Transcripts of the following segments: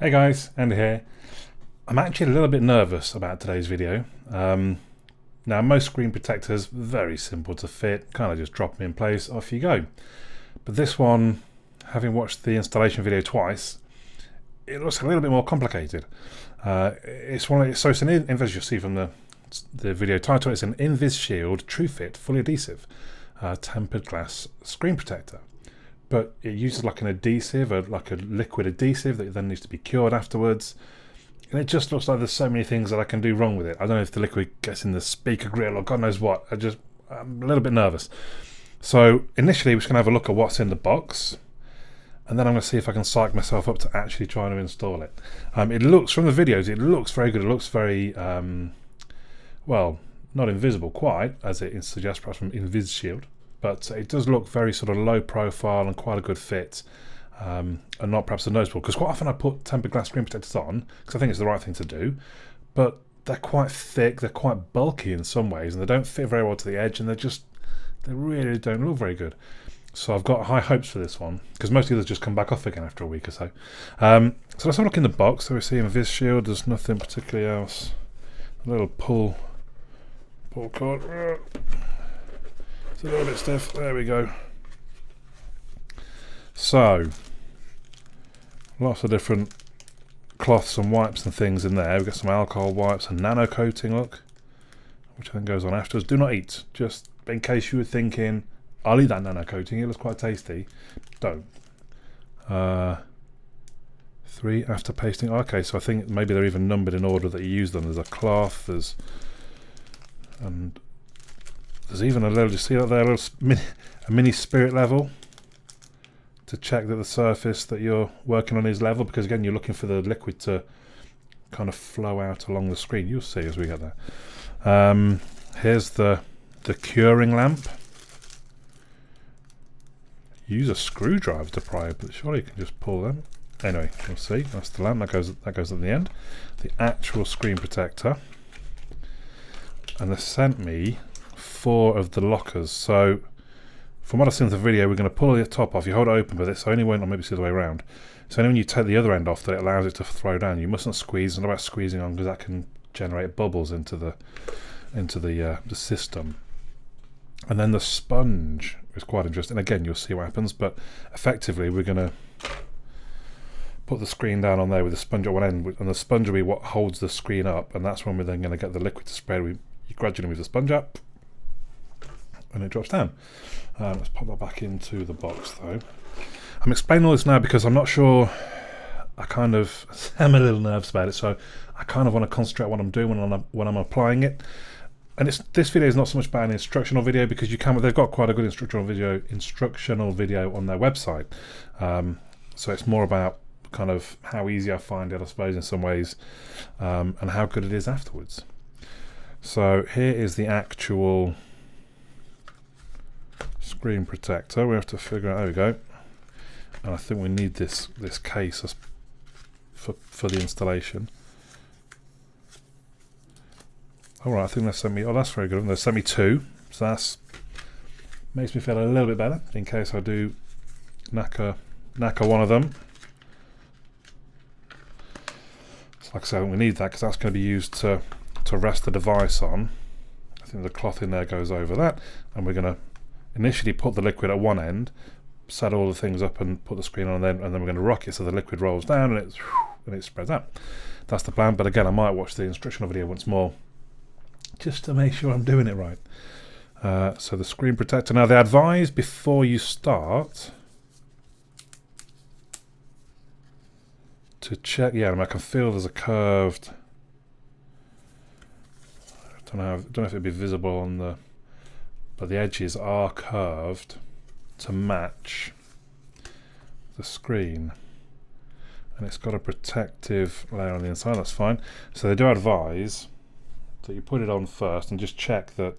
Hey guys, Andy here. I'm actually a little bit nervous about today's video. Now most screen protectors, very simple to fit, kind of just drop them in place, off you go. But this one, having watched the installation video twice, it looks a little bit more complicated. So it's an as you'll see from the video title, it's an InvisShield True Fit Fully Adhesive tempered glass screen protector. But it uses like an adhesive, like a liquid adhesive that then needs to be cured afterwards. And it just looks like there's so many things that I can do wrong with it. I don't know if the liquid gets in the speaker grill or God knows what. I'm a little bit nervous. So initially we're just going to have a look at what's in the box. And then I'm going to see if I can psych myself up to actually trying to install it. It looks, from the videos, it looks very good. It looks very, well, not invisible quite, as it suggests perhaps from InvisShield. But it does look very sort of low profile and quite a good fit, and not perhaps a noticeable, because quite often I put tempered glass screen protectors on because I think it's the right thing to do, but they're quite thick, they're quite bulky in some ways, and they don't fit very well to the edge, and they really don't look very good. So I've got high hopes for this one, because most of the others just come back off again after a week or so. So let's have a look in the box. So we see InvisShield, there's nothing particularly else. A little pull cord. It's a little bit stiff. There we go. So, lots of different cloths and wipes and things in there. We've got some alcohol wipes and nano coating, look, which then goes on afterwards. Do not eat, just in case you were thinking, I'll eat that nano coating, it looks quite tasty. Don't. 3 after pasting. Okay, so I think maybe they're even numbered in order that you use them. There's a cloth, there's even a little, you see that there, a mini spirit level to check that the surface that you're working on is level, because again you're looking for the liquid to kind of flow out along the screen. You'll see as we get there. Here's the curing lamp. Use a screwdriver to pry it, but surely you can just pull them. Anyway, you'll see, that's the lamp, that goes at the end. The actual screen protector. And they sent me 4 of the lockers. So from what I've seen in the video, we're going to pull the top off. You hold it open, but it's only when, or maybe it's the other way around. So only when you take the other end off that it allows it to throw down. You mustn't squeeze. It's not about squeezing on, because that can generate bubbles into the system. And then the sponge is quite interesting. Again, you'll see what happens. But effectively, we're going to put the screen down on there with the sponge at one end, and the sponge will be what holds the screen up. And that's when we're then going to get the liquid to spread. You gradually move the sponge up, and it drops down. Let's pop that back into the box though. I'm explaining all this now because I'm not sure, I'm a little nervous about it, so I kind of want to concentrate on what I'm doing when I'm applying it. And this video is not so much about an instructional video, because they've got quite a good instructional video on their website. So it's more about kind of how easy I find it, I suppose, in some ways, and how good it is afterwards. So here is the actual screen protector. We have to figure out, there we go. And I think we need this case for the installation. Alright, I think they sent me, oh that's very good, they sent me 2, so that's makes me feel a little bit better in case I do knacker one of them. So like I said, we need that because that's going to be used to rest the device on. I think the cloth in there goes over that, and we're going to initially put the liquid at one end, set all the things up and put the screen on, and then we're going to rock it so the liquid rolls down and it spreads out. That's the plan, but again I might watch the instructional video once more just to make sure I'm doing it right. So the screen protector, now they advise before you start to check, yeah, I can feel there's a curved, I don't know if it'd be visible on the, but the edges are curved to match the screen, and it's got a protective layer on the inside. That's fine. So they do advise that you put it on first and just check that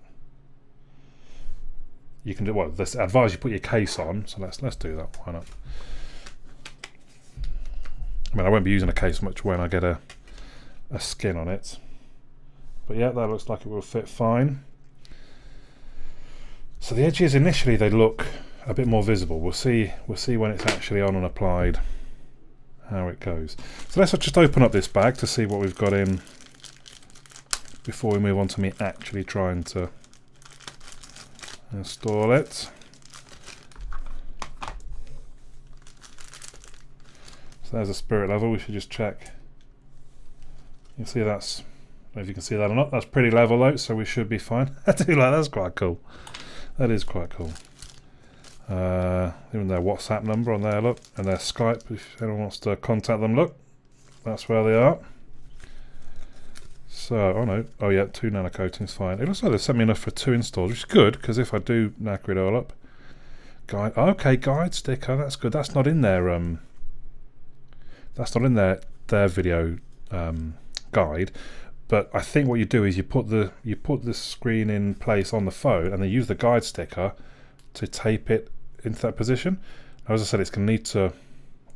you can do, well, they advise you put your case on, so let's do that. Why not? I mean, I won't be using a case much when I get a skin on it, but yeah, that looks like it will fit fine. So the edges initially, they look a bit more visible. We'll see when it's actually on and applied how it goes. So let's just open up this bag to see what we've got in before we move on to me actually trying to install it. So there's a spirit level. We should just check. You can see that's, I don't know if you can see that or not, that's pretty level though, so we should be fine. I do like, that's quite cool. That is quite cool. Even their WhatsApp number on there, look, and their Skype, if anyone wants to contact them, look, that's where they are. So, oh no, oh yeah, 2 nano coatings, fine. It looks like they sent me enough for 2 installs, which is good, because if I do knacker it all up, guide, okay, guide sticker, that's good. That's not in their their video guide. But I think what you do is you put the screen in place on the phone, and then use the guide sticker to tape it into that position. Now, as I said, it's going to need to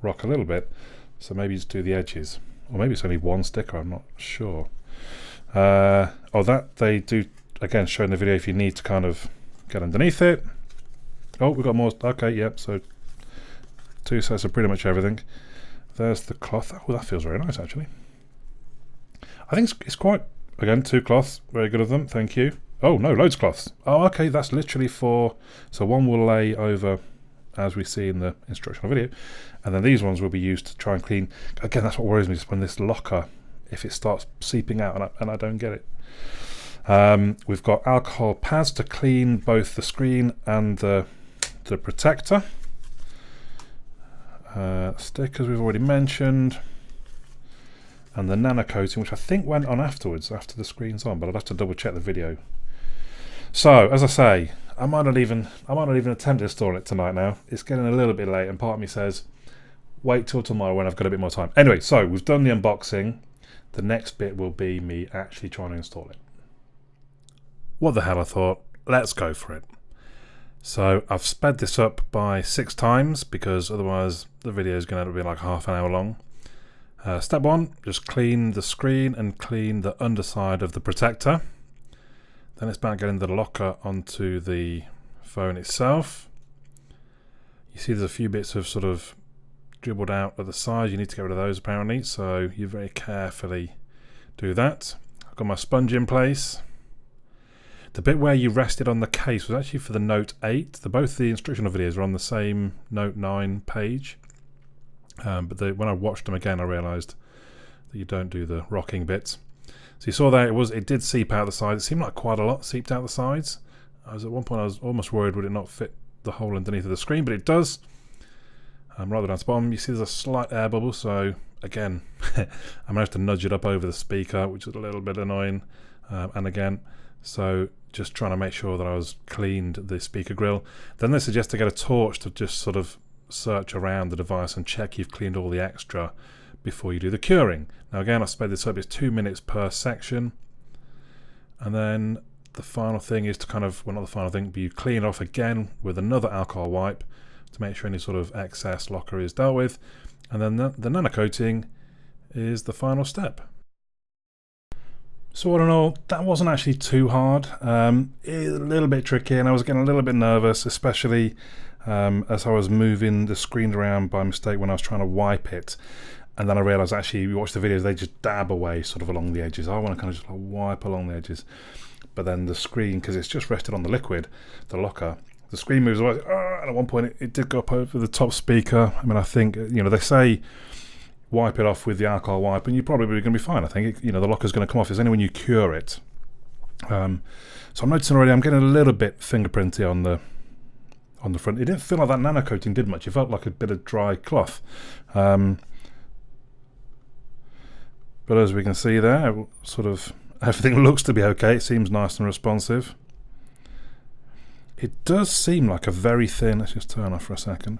rock a little bit, so maybe just do the edges, or maybe it's only 1 sticker. I'm not sure. Oh, that they do again, showing the video if you need to kind of get underneath it. Oh, we've got more. Okay, yep. So 2 sets of pretty much everything. There's the cloth. Oh, that feels very nice actually. I think it's quite, again, 2 cloths, very good of them, thank you. Oh no, loads of cloths. Oh, okay, that's literally for, so 1 will lay over as we see in the instructional video, and then these ones will be used to try and clean. Again, that's what worries me, just when this locker, if it starts seeping out and I don't get it. We've got alcohol pads to clean both the screen and the protector. Stickers we've already mentioned. And the nano coating, which I think went on afterwards, after the screen's on, but I'd have to double check the video. So, as I say, I might not even attempt to install it tonight now. It's getting a little bit late, and part of me says, wait till tomorrow when I've got a bit more time. Anyway, so we've done the unboxing. The next bit will be me actually trying to install it. What the hell, I thought, let's go for it. So I've sped this up by 6 times, because otherwise the video is going to be like half an hour long. Step 1, just clean the screen and clean the underside of the protector. Then it's about getting the locker onto the phone itself. You see there's a few bits of sort of dribbled out at the side. You need to get rid of those apparently, so you very carefully do that. I've got my sponge in place. The bit where you rested on the case was actually for the Note 8. Both the instructional videos are on the same Note 9 page. But when I watched them again, I realised that you don't do the rocking bits. So you saw there, it did seep out the sides. It seemed like quite a lot seeped out the sides. At one point I was almost worried would it not fit the hole underneath of the screen, but it does. Rather down to the bottom, you see there's a slight air bubble. So again, I'm gonna have to nudge it up over the speaker, which is a little bit annoying. And again, so just trying to make sure that I was cleaned the speaker grill. Then they suggest to get a torch to just sort of search around the device and check you've cleaned all the extra before you do the curing. Now again, I sped this up, it's 2 minutes per section. And then the final thing is to kind of, well, not the final thing, but you clean it off again with another alcohol wipe to make sure any sort of excess locker is dealt with. And then the nano coating is the final step. So all in all, that wasn't actually too hard. A little bit tricky, and I was getting a little bit nervous, especially as I was moving the screen around by mistake when I was trying to wipe it. And then I realised, actually, you watch the videos, they just dab away sort of along the edges. I want to kind of just like wipe along the edges. But then the screen, because it's just rested on the liquid, the locker, the screen moves away. And at one point, it did go up over the top speaker. I mean, I think, they say wipe it off with the alcohol wipe, and you're probably going to be fine. I think, the locker's going to come off. It's only when you cure it. So I'm noticing already I'm getting a little bit fingerprinty on the front. It didn't feel like that nano coating did much. It felt like a bit of dry cloth. But as we can see there, sort of everything looks to be okay. It seems nice and responsive. It does seem like a very thin, let's just turn off for a second.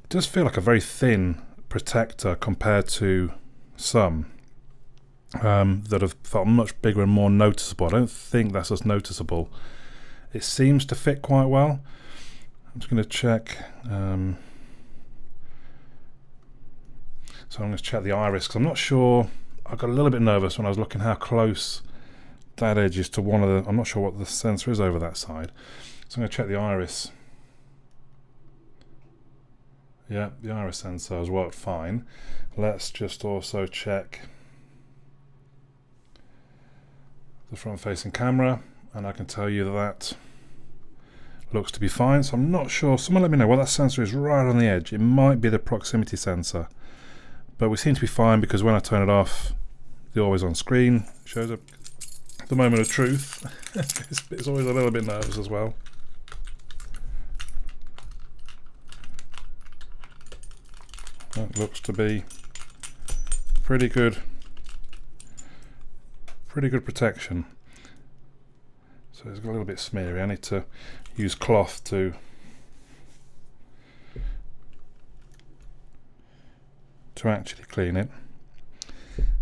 It does feel like a very thin protector compared to some that have felt much bigger and more noticeable. I don't think that's as noticeable. It seems to fit quite well. I'm just going to check. So I'm going to check the iris, because I'm not sure. I got a little bit nervous when I was looking how close that edge is to one of the. I'm not sure what the sensor is over that side. So I'm going to check the iris. Yeah, the iris sensor has worked fine. Let's just also check the front-facing camera, and I can tell you that looks to be fine. So I'm not sure. Someone let me know what that sensor is right on the edge. It might be the proximity sensor, but we seem to be fine because when I turn it off, the always on screen shows up the moment of truth. It's always a little bit nervous as well. That looks to be pretty good protection. So it's got a little bit smeary. I need to use cloth to actually clean it.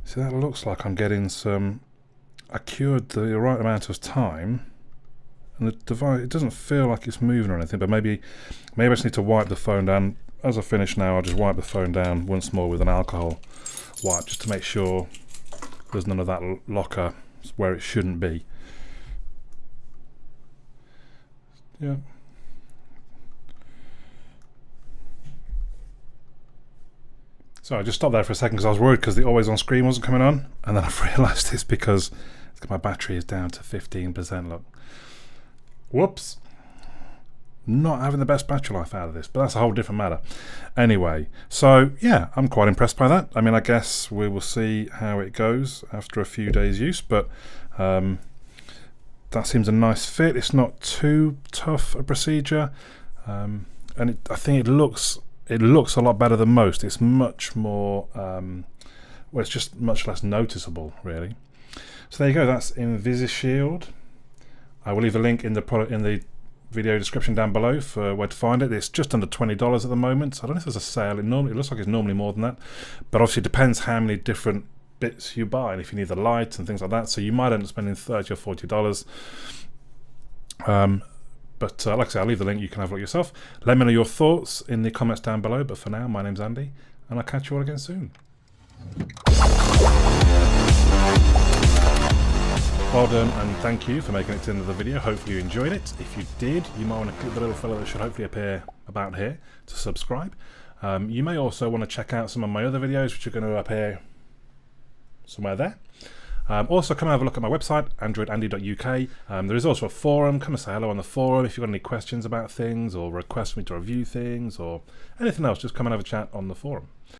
So that looks like I'm getting some, I cured the right amount of time, and the device, it doesn't feel like it's moving or anything, but maybe I just need to wipe the phone down. As I finish now, I'll just wipe the phone down once more with an alcohol wipe, just to make sure there's none of that locker where it shouldn't be. Yeah. So I just stopped there for a second because I was worried because the always on screen wasn't coming on, and then I've realised it's because my battery is down to 15%. Look, whoops, not having the best battery life out of this, but that's a whole different matter. Anyway, so yeah, I'm quite impressed by that. I mean, I guess we will see how it goes after a few days use, but that seems a nice fit. It's not too tough a procedure, and I think it looks a lot better than most. It's much more, well, it's just much less noticeable, really. So there you go. That's InvisShield. I will leave a link in the video description down below for where to find it. It's just under $20 at the moment. I don't know if there's a sale. It looks like it's normally more than that, but obviously it depends how many different bits you buy and if you need the light and things like that. So you might end up spending $30 or $40. But like I say, I'll leave the link. You can have a look yourself. Let me know your thoughts in the comments down below. But for now, my name's Andy, and I'll catch you all again soon. Well done, and thank you for making it to the end of the video. Hopefully you enjoyed it. If you did, you might want to click the little fellow that should hopefully appear about here to subscribe. You may also want to check out some of my other videos, which are going to appear somewhere there. Also, come and have a look at my website, androidandy.uk. There is also a forum. Come and say hello on the forum. If you've got any questions about things or request me to review things or anything else, just come and have a chat on the forum.